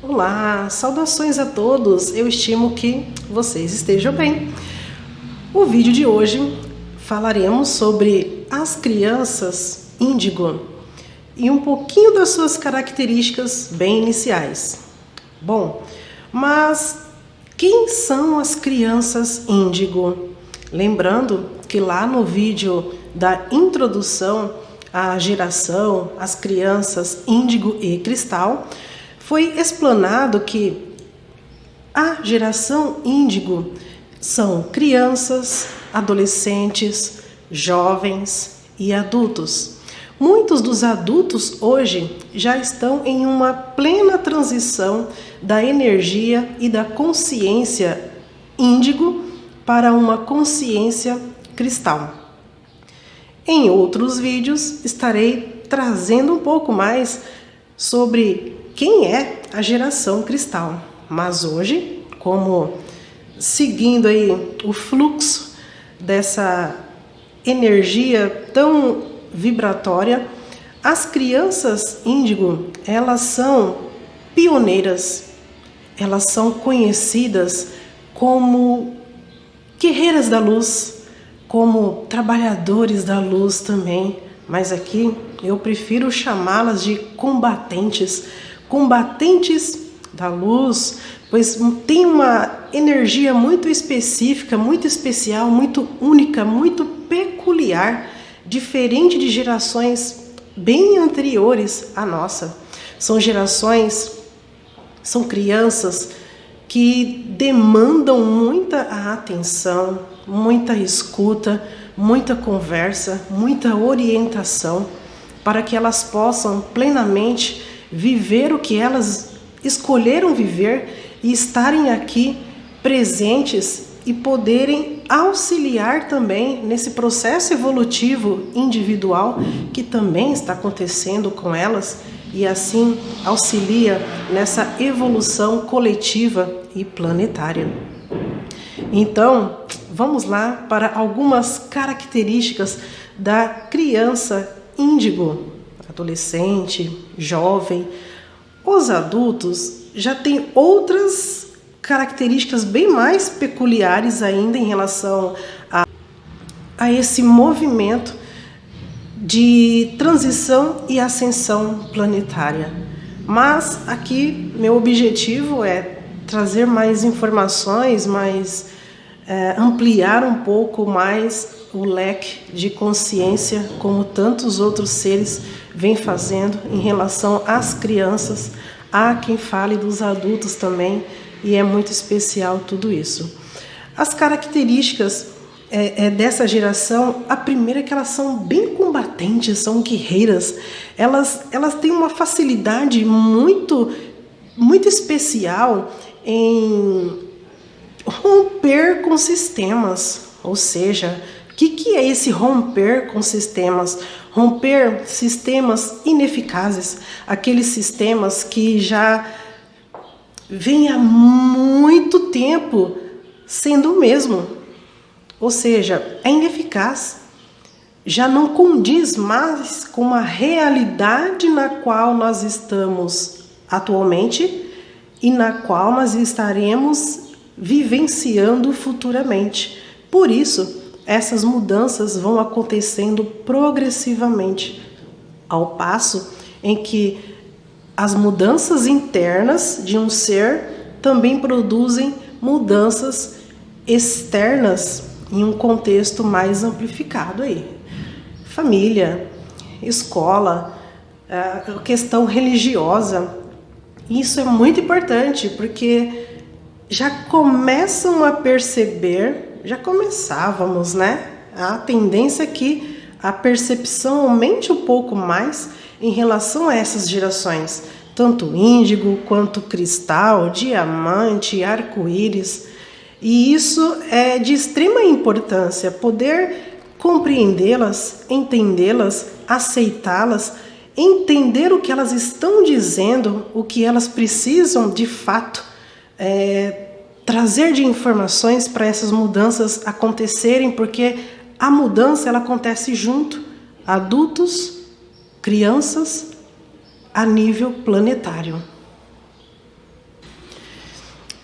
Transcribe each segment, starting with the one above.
Olá, saudações a todos, eu estimo que vocês estejam bem. O vídeo de hoje falaremos sobre as crianças índigo e um pouquinho das suas características bem iniciais. Bom, mas quem são as crianças índigo? Lembrando que lá no vídeo da introdução à geração, as crianças índigo e cristal, foi explanado que a geração índigo são crianças, adolescentes, jovens e adultos. Muitos dos adultos hoje já estão em uma plena transição da energia e da consciência índigo para uma consciência cristal. Em outros vídeos estarei trazendo um pouco mais sobre quem é a geração cristal. Mas hoje, como seguindo aí o fluxo dessa energia tão vibratória, as crianças índigo, elas são pioneiras, elas são conhecidas como guerreiras da luz, como trabalhadores da luz também, mas aqui eu prefiro chamá-las de combatentes da luz, pois tem uma energia muito específica, muito especial, muito única, muito peculiar, diferente de gerações bem anteriores à nossa. São crianças que demandam muita atenção, muita escuta, muita conversa, muita orientação, para que elas possam plenamente viver o que elas escolheram viver e estarem aqui presentes e poderem auxiliar também nesse processo evolutivo individual que também está acontecendo com elas e assim auxilia nessa evolução coletiva e planetária. Então, vamos lá para algumas características da criança índigo, adolescente, jovem. Os adultos já têm outras características bem mais peculiares ainda em relação a esse movimento de transição e ascensão planetária. Mas aqui meu objetivo é trazer mais informações, ampliar um pouco mais o leque de consciência, como tantos outros seres vêm fazendo em relação às crianças. Há quem fale dos adultos também, e é muito especial tudo isso. As características dessa geração, a primeira é que elas são bem combatentes, são guerreiras. Elas têm uma facilidade muito especial em romper com sistemas, ou seja, o que é esse romper com sistemas? Romper sistemas ineficazes, aqueles sistemas que já vêm há muito tempo sendo o mesmo, ou seja, é ineficaz, já não condiz mais com a realidade na qual nós estamos atualmente e na qual nós estaremos vivenciando futuramente. Por isso, essas mudanças vão acontecendo progressivamente, ao passo em que as mudanças internas de um ser também produzem mudanças externas em um contexto mais amplificado aí. Família, escola, a questão religiosa. Isso é muito importante, porque já começam a perceber, já começávamos, né? A tendência é que a percepção aumente um pouco mais em relação a essas gerações, tanto índigo quanto cristal, diamante, arco-íris. E isso é de extrema importância, poder compreendê-las, entendê-las, aceitá-las, entender o que elas estão dizendo, o que elas precisam de fato trazer de informações para essas mudanças acontecerem, porque a mudança ela acontece junto, adultos, crianças, a nível planetário.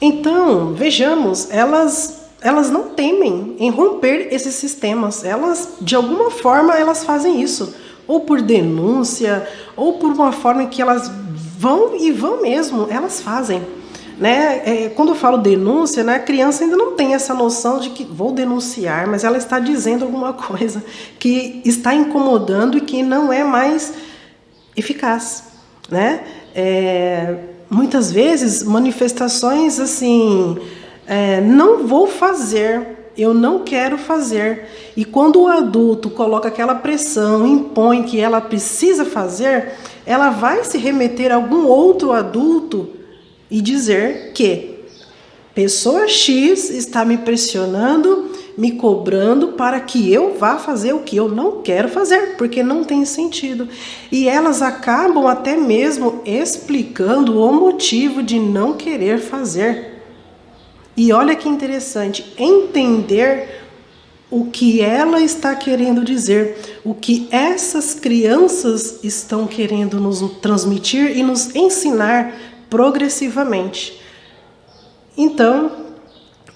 Então, vejamos, elas não temem em romper esses sistemas. Elas, de alguma forma, elas fazem isso. Ou por denúncia, ou por uma forma em que elas vão mesmo, elas fazem. Né? Quando eu falo denúncia, né, a criança ainda não tem essa noção de que vou denunciar, mas ela está dizendo alguma coisa que está incomodando e que não é mais eficaz. Né? Muitas vezes, manifestações assim, não vou fazer, eu não quero fazer. E quando o adulto coloca aquela pressão, impõe que ela precisa fazer, ela vai se remeter a algum outro adulto e dizer que pessoa X está me pressionando, me cobrando para que eu vá fazer o que eu não quero fazer, porque não tem sentido. E elas acabam até mesmo explicando o motivo de não querer fazer. E olha que interessante, entender o que ela está querendo dizer, o que essas crianças estão querendo nos transmitir e nos ensinar progressivamente. Então,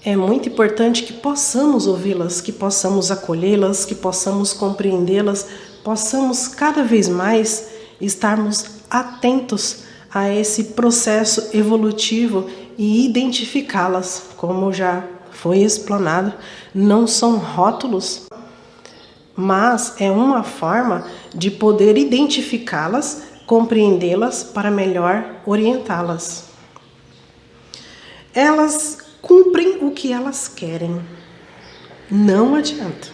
é muito importante que possamos ouvi-las, que possamos acolhê-las, que possamos compreendê-las, possamos cada vez mais estarmos atentos a esse processo evolutivo e identificá-las, como já foi explanado. Não são rótulos, mas é uma forma de poder identificá-las, compreendê-las para melhor orientá-las. Elas cumprem o que elas querem. Não adianta.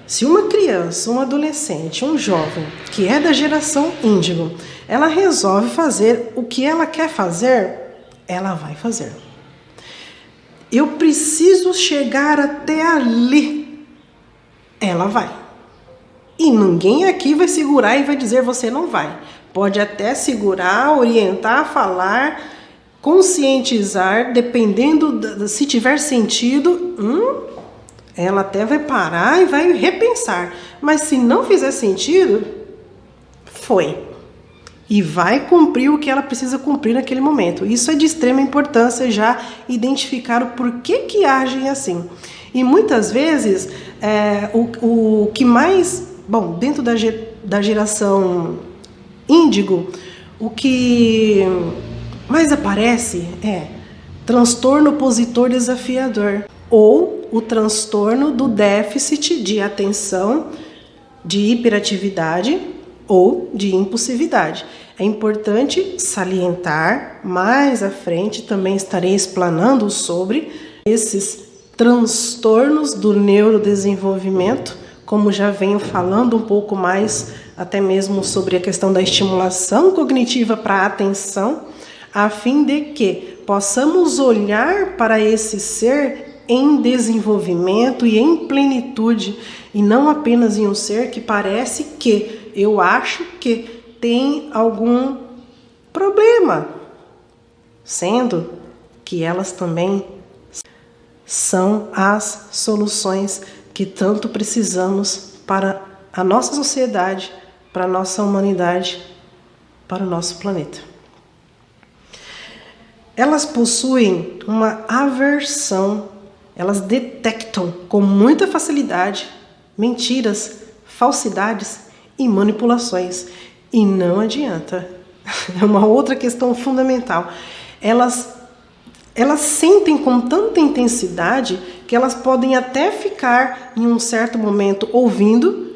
Se uma criança, um adolescente, um jovem que é da geração índigo, ela resolve fazer o que ela quer fazer, ela vai fazer. Eu preciso chegar até ali. Ela vai. E ninguém aqui vai segurar e vai dizer você não vai. Pode até segurar, orientar, falar, conscientizar, dependendo se tiver sentido, ela até vai parar e vai repensar. Mas se não fizer sentido, foi. E vai cumprir o que ela precisa cumprir naquele momento. Isso é de extrema importância, já identificar o porquê que agem assim. E muitas vezes, o que mais... Bom, dentro da geração índigo, o que mais aparece é transtorno opositor desafiador, ou o transtorno do déficit de atenção, de hiperatividade ou de impulsividade. É importante salientar, mais à frente também estarei explanando sobre esses transtornos do neurodesenvolvimento, como já venho falando um pouco mais, até mesmo sobre a questão da estimulação cognitiva para a atenção, a fim de que possamos olhar para esse ser em desenvolvimento e em plenitude, e não apenas em um ser que parece que, eu acho que tem algum problema, sendo que elas também são as soluções que tanto precisamos para a nossa sociedade, para a nossa humanidade, para o nosso planeta. Elas possuem uma aversão, elas detectam com muita facilidade mentiras, falsidades e manipulações. E não adianta. É uma outra questão fundamental. Elas sentem com tanta intensidade que elas podem até ficar em um certo momento ouvindo,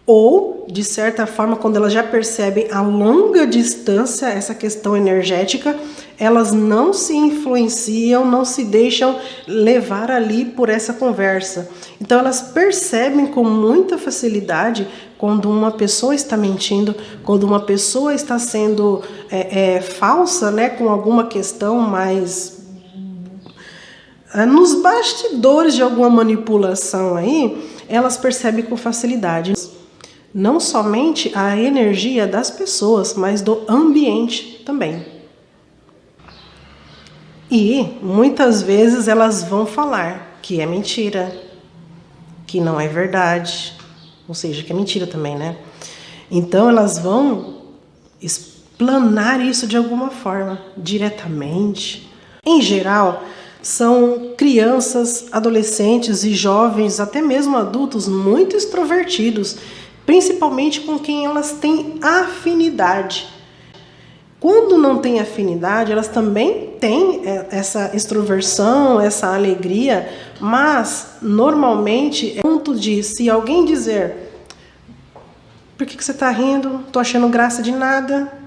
ou, de certa forma, quando elas já percebem a longa distância, essa questão energética, elas não se influenciam, não se deixam levar ali por essa conversa. Então, elas percebem com muita facilidade quando uma pessoa está mentindo, quando uma pessoa está sendo falsa, né, com alguma questão mais... nos bastidores de alguma manipulação aí, elas percebem com facilidade. Não somente a energia das pessoas, mas do ambiente também. E muitas vezes elas vão falar que é mentira, que não é verdade, ou seja, que é mentira também, né? Então elas vão explanar isso de alguma forma, diretamente. Em geral, são crianças, adolescentes e jovens, até mesmo adultos, muito extrovertidos, principalmente com quem elas têm afinidade. Quando não têm afinidade, elas também têm essa extroversão, essa alegria, mas normalmente é ponto de, se alguém dizer: por que você está rindo? Tô achando graça de nada.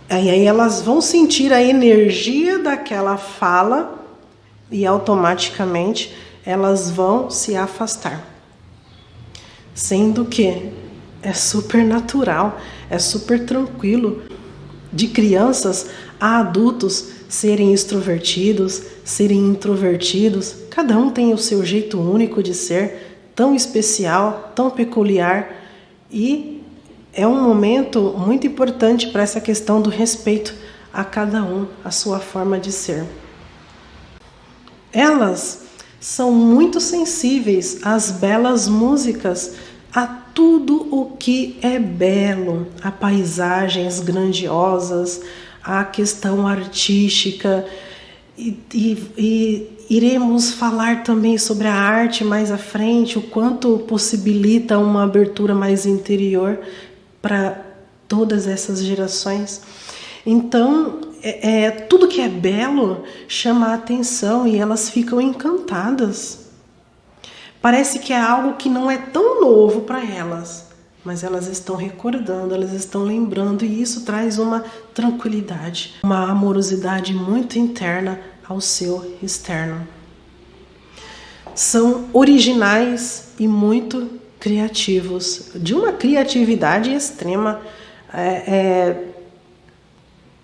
Aí elas vão sentir a energia daquela fala e automaticamente elas vão se afastar. Sendo que é super natural, é super tranquilo de crianças a adultos serem extrovertidos, serem introvertidos. Cada um tem o seu jeito único de ser, tão especial, tão peculiar, e é um momento muito importante para essa questão do respeito a cada um, a sua forma de ser. Elas são muito sensíveis às belas músicas, a tudo o que é belo, a paisagens grandiosas, a questão artística, e iremos falar também sobre a arte mais à frente, o quanto possibilita uma abertura mais interior para todas essas gerações. Então, tudo que é belo chama a atenção e elas ficam encantadas. Parece que é algo que não é tão novo para elas, mas elas estão recordando, elas estão lembrando, e isso traz uma tranquilidade, uma amorosidade muito interna ao seu externo. São originais e muito criativos, de uma criatividade extrema,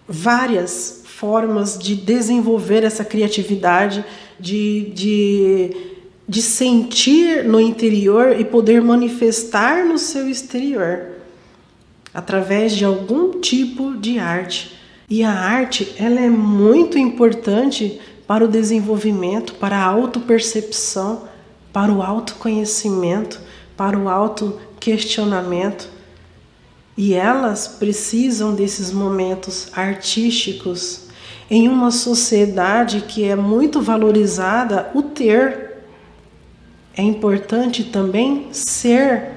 várias formas de desenvolver essa criatividade, de sentir no interior e poder manifestar no seu exterior, através de algum tipo de arte. E a arte, ela é muito importante para o desenvolvimento, para a autopercepção, para o autoconhecimento, para o autoquestionamento. E elas precisam desses momentos artísticos em uma sociedade que é muito valorizada o ter. É importante também ser.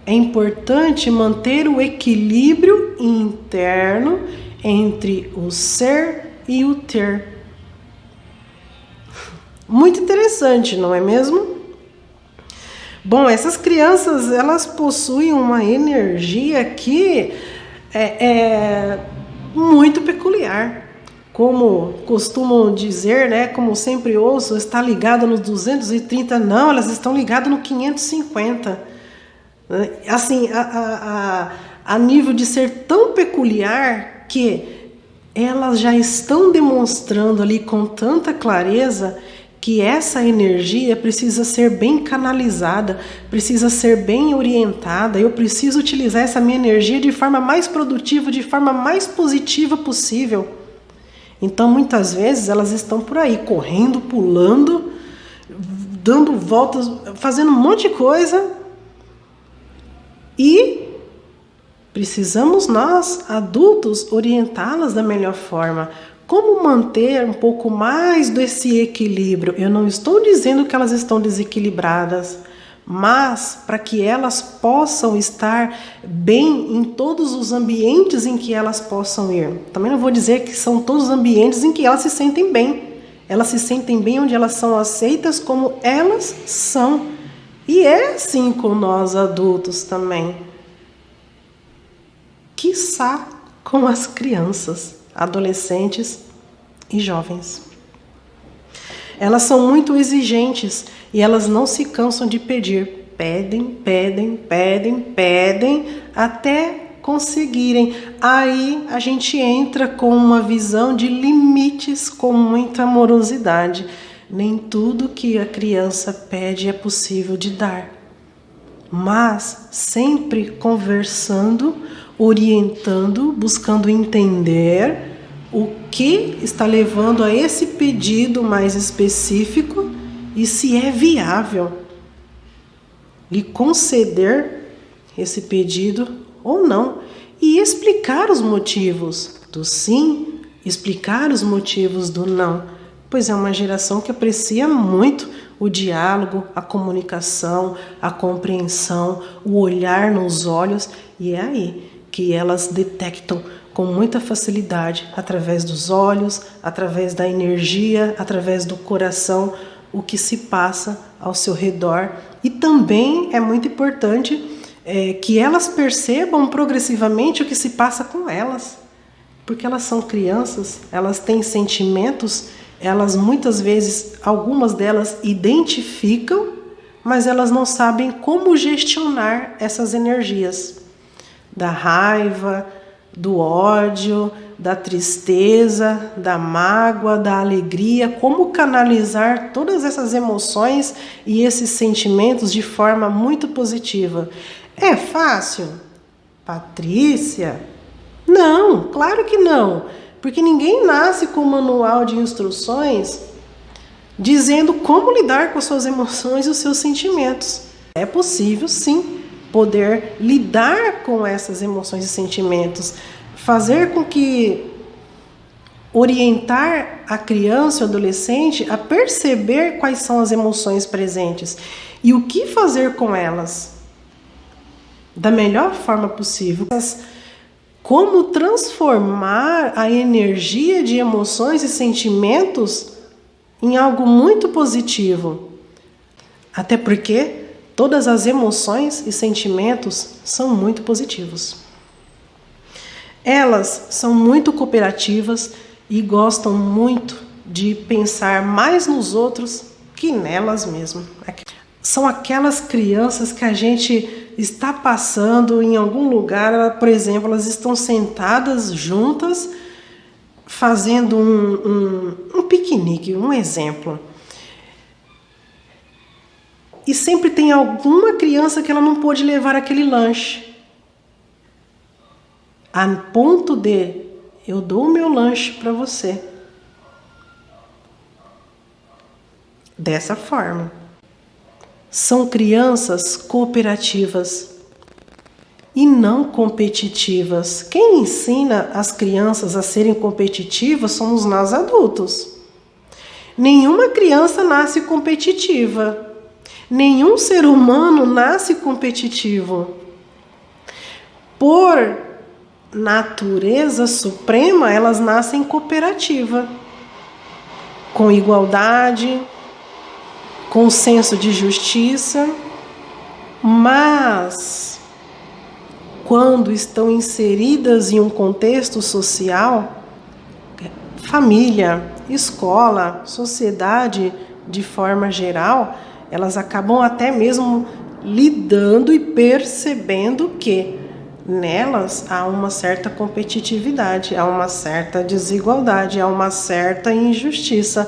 É importante manter o equilíbrio interno entre o ser e o ter. Muito interessante, não é mesmo? Bom, essas crianças, elas possuem uma energia que é muito peculiar. Como costumam dizer, né, como sempre ouço, está ligada no 230, não, elas estão ligadas no 550. Assim, a nível de ser tão peculiar que elas já estão demonstrando ali com tanta clareza que essa energia precisa ser bem canalizada, precisa ser bem orientada. Eu preciso utilizar essa minha energia de forma mais produtiva, de forma mais positiva possível. Então, muitas vezes, elas estão por aí, correndo, pulando, dando voltas, fazendo um monte de coisa. E precisamos nós, adultos, orientá-las da melhor forma. Como manter um pouco mais desse equilíbrio? Eu não estou dizendo que elas estão desequilibradas, mas para que elas possam estar bem em todos os ambientes em que elas possam ir. Também não vou dizer que são todos os ambientes em que elas se sentem bem. Elas se sentem bem onde elas são aceitas como elas são. E é assim com nós adultos também. Quiçá com as crianças, adolescentes e jovens. Elas são muito exigentes e elas não se cansam de pedir. Pedem até conseguirem. Aí a gente entra com uma visão de limites com muita amorosidade. Nem tudo que a criança pede é possível de dar. Mas sempre conversando, orientando, buscando entender o que está levando a esse pedido mais específico e se é viável lhe conceder esse pedido ou não, e explicar os motivos do sim explicar os motivos do não, pois é uma geração que aprecia muito o diálogo, a comunicação, a compreensão, o olhar nos olhos, e é aí que elas detectam com muita facilidade, através dos olhos, através da energia, através do coração, o que se passa ao seu redor. E também é muito importante que elas percebam progressivamente o que se passa com elas, porque elas são crianças, elas têm sentimentos, elas muitas vezes, algumas delas identificam, mas elas não sabem como gestionar essas energias da raiva, do ódio, da tristeza, da mágoa, da alegria, como canalizar todas essas emoções e esses sentimentos de forma muito positiva. É fácil? Patrícia? Não, claro que não, porque ninguém nasce com um manual de instruções dizendo como lidar com as suas emoções e os seus sentimentos. É possível, sim, poder lidar com essas emoções e sentimentos, fazer com que orientar a criança e o adolescente a perceber quais são as emoções presentes e o que fazer com elas da melhor forma possível. Como transformar a energia de emoções e sentimentos em algo muito positivo. Até porque todas as emoções e sentimentos são muito positivos. Elas são muito cooperativas e gostam muito de pensar mais nos outros que nelas mesmas. São aquelas crianças que a gente está passando em algum lugar, por exemplo, elas estão sentadas juntas, fazendo um piquenique, um exemplo. E sempre tem alguma criança que ela não pôde levar aquele lanche. A ponto de, eu dou o meu lanche para você. Dessa forma. São crianças cooperativas e não competitivas. Quem ensina as crianças a serem competitivas somos nós adultos. Nenhuma criança nasce competitiva. Nenhum ser humano nasce competitivo. Por natureza suprema, elas nascem cooperativa, com igualdade, com senso de justiça, mas quando estão inseridas em um contexto social, família, escola, sociedade de forma geral, elas acabam até mesmo lidando e percebendo que nelas há uma certa competitividade, há uma certa desigualdade, há uma certa injustiça.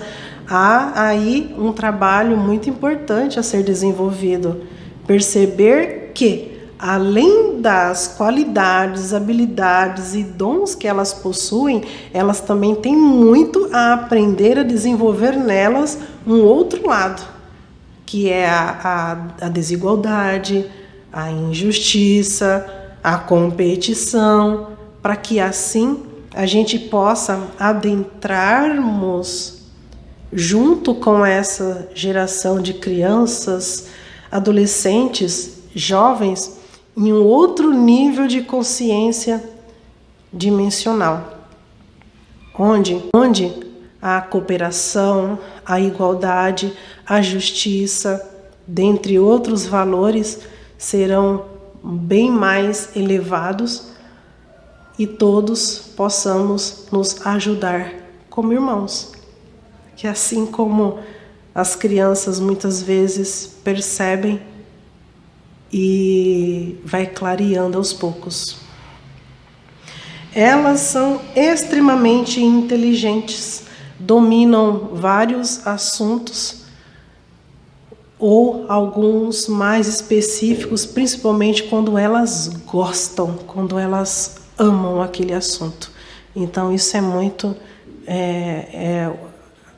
Há aí um trabalho muito importante a ser desenvolvido. Perceber que, além das qualidades, habilidades e dons que elas possuem, elas também têm muito a aprender a desenvolver nelas um outro lado, que é a desigualdade, a injustiça, a competição, para que assim a gente possa adentrarmos junto com essa geração de crianças, adolescentes, jovens, em um outro nível de consciência dimensional, onde a cooperação, a igualdade, a justiça, dentre outros valores, serão bem mais elevados e todos possamos nos ajudar como irmãos. Que assim como as crianças muitas vezes percebem e vai clareando aos poucos. Elas são extremamente inteligentes, dominam vários assuntos ou alguns mais específicos, principalmente quando elas gostam, quando elas amam aquele assunto. Então isso é muito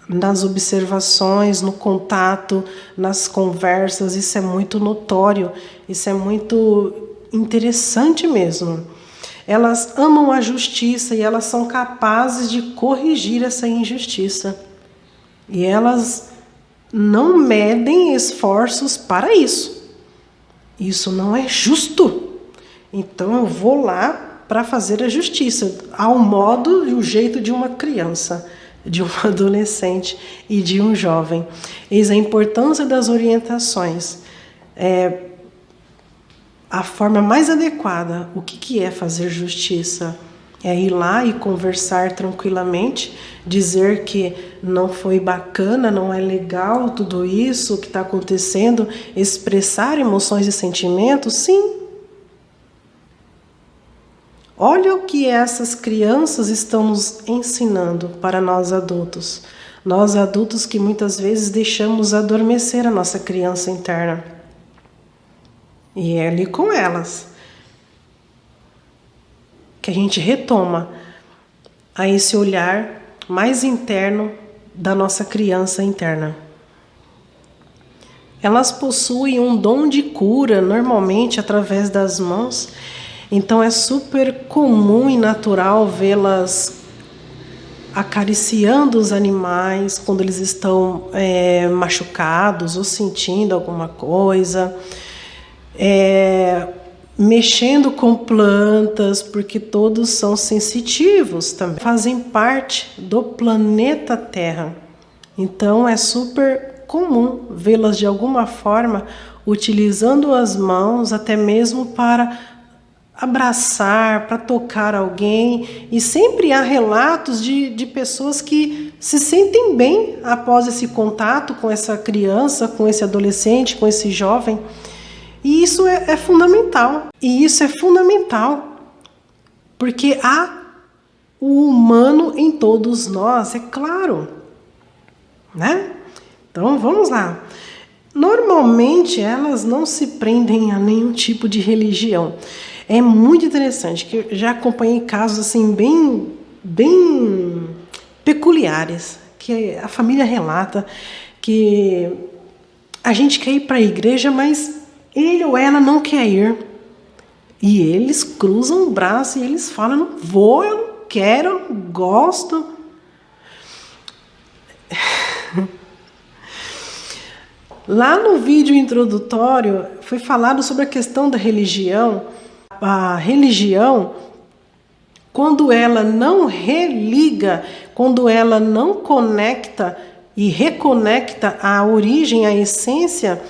nas observações, no contato, nas conversas, isso é muito notório, isso é muito interessante mesmo. elas amam a justiça e elas são capazes de corrigir essa injustiça. E elas não medem esforços para isso. Isso não é justo. Então eu vou lá para fazer a justiça, ao modo e o jeito de uma criança, de um adolescente e de um jovem. Eis a importância das orientações. A forma mais adequada, o que é fazer justiça? É ir lá e conversar tranquilamente, dizer que não foi bacana, não é legal tudo isso que está acontecendo, expressar emoções e sentimentos, sim. Olha o que essas crianças estão nos ensinando para nós adultos. Nós adultos que muitas vezes deixamos adormecer a nossa criança interna. E é ali com elas que a gente retoma a esse olhar mais interno da nossa criança interna. Elas possuem um dom de cura, normalmente através das mãos. Então é super comum e natural vê-las acariciando os animais quando eles estão machucados ou sentindo alguma coisa. Mexendo com plantas, porque todos são sensitivos também. Fazem parte do planeta Terra. Então é super comum vê-las de alguma forma utilizando as mãos, até mesmo para abraçar, para tocar alguém. E sempre há relatos de pessoas que se sentem bem após esse contato com essa criança, com esse adolescente, com esse jovem. E isso é fundamental. E isso é fundamental porque há o humano em todos nós, é claro, né? Então vamos lá. Normalmente elas não se prendem a nenhum tipo de religião. É muito interessante que eu já acompanhei casos assim bem peculiares, que a família relata que a gente quer ir para a igreja, mas ele ou ela não quer ir. E eles cruzam o braço e eles falam: não vou, eu não quero, eu não gosto. Lá no vídeo introdutório foi falado sobre a questão da religião. A religião, quando ela não religa, quando ela não conecta e reconecta a origem, a essência,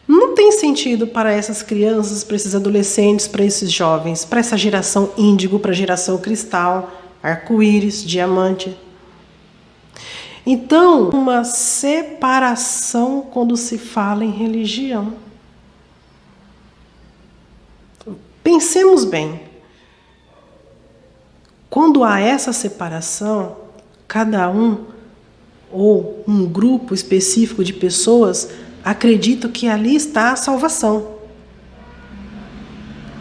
não tem sentido para essas crianças, para esses adolescentes, para esses jovens, para essa geração índigo, para a geração cristal, arco-íris, diamante. Então, uma separação quando se fala em religião. Pensemos bem. Quando há essa separação, cada um ou um grupo específico de pessoas acredita que ali está a salvação.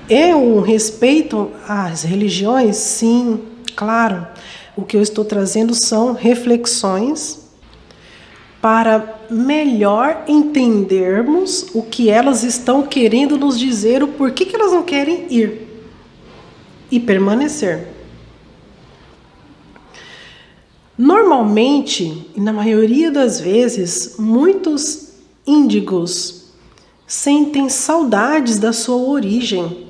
É um respeito às religiões? Sim, claro. O que eu estou trazendo são reflexões para melhor entendermos o que elas estão querendo nos dizer, o porquê que elas não querem ir e permanecer. Normalmente, e na maioria das vezes, muitos índigos sentem saudades da sua origem.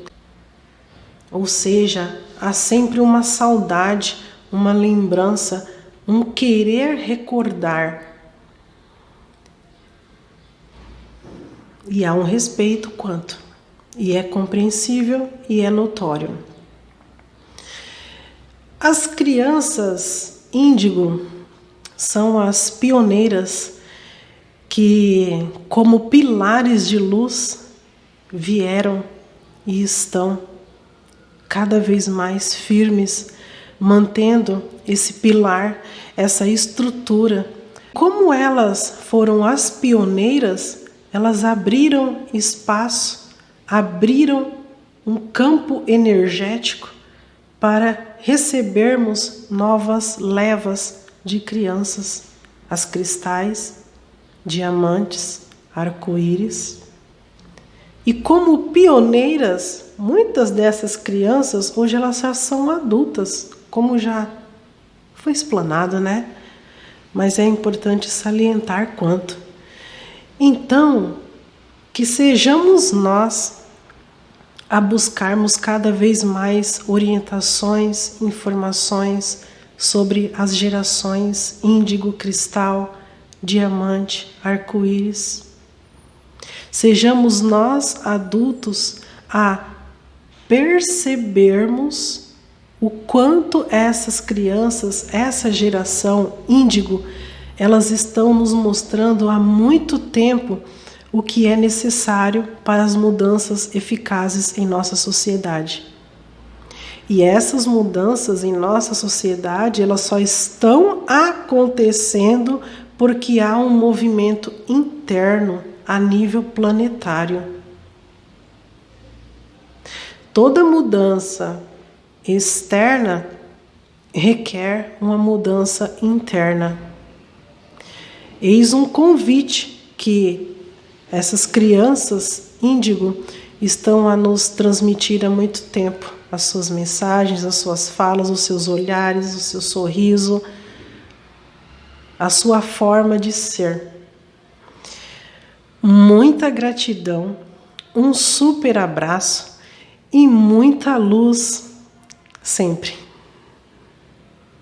Ou seja, há sempre uma saudade, uma lembrança, um querer recordar. E há um respeito quanto. E é compreensível e é notório. As crianças índigo são as pioneiras que, como pilares de luz, vieram e estão cada vez mais firmes, mantendo esse pilar, essa estrutura. Como elas foram as pioneiras, elas abriram espaço, abriram um campo energético para recebermos novas levas de crianças, as cristais, diamantes, arco-íris. E como pioneiras, muitas dessas crianças, hoje elas já são adultas, como já foi explanado, né? Mas é importante salientar quanto. Então, que sejamos nós a buscarmos cada vez mais orientações, informações sobre as gerações índigo, cristal, diamante, arco-íris. Sejamos nós, adultos, a percebermos o quanto essas crianças, essa geração índigo, elas estão nos mostrando há muito tempo o que é necessário para as mudanças eficazes em nossa sociedade. E essas mudanças em nossa sociedade, elas só estão acontecendo porque há um movimento interno a nível planetário. Toda mudança externa requer uma mudança interna. Eis um convite que essas crianças índigo estão a nos transmitir há muito tempo. As suas mensagens, as suas falas, os seus olhares, o seu sorriso, a sua forma de ser. Muita gratidão, um super abraço e muita luz sempre.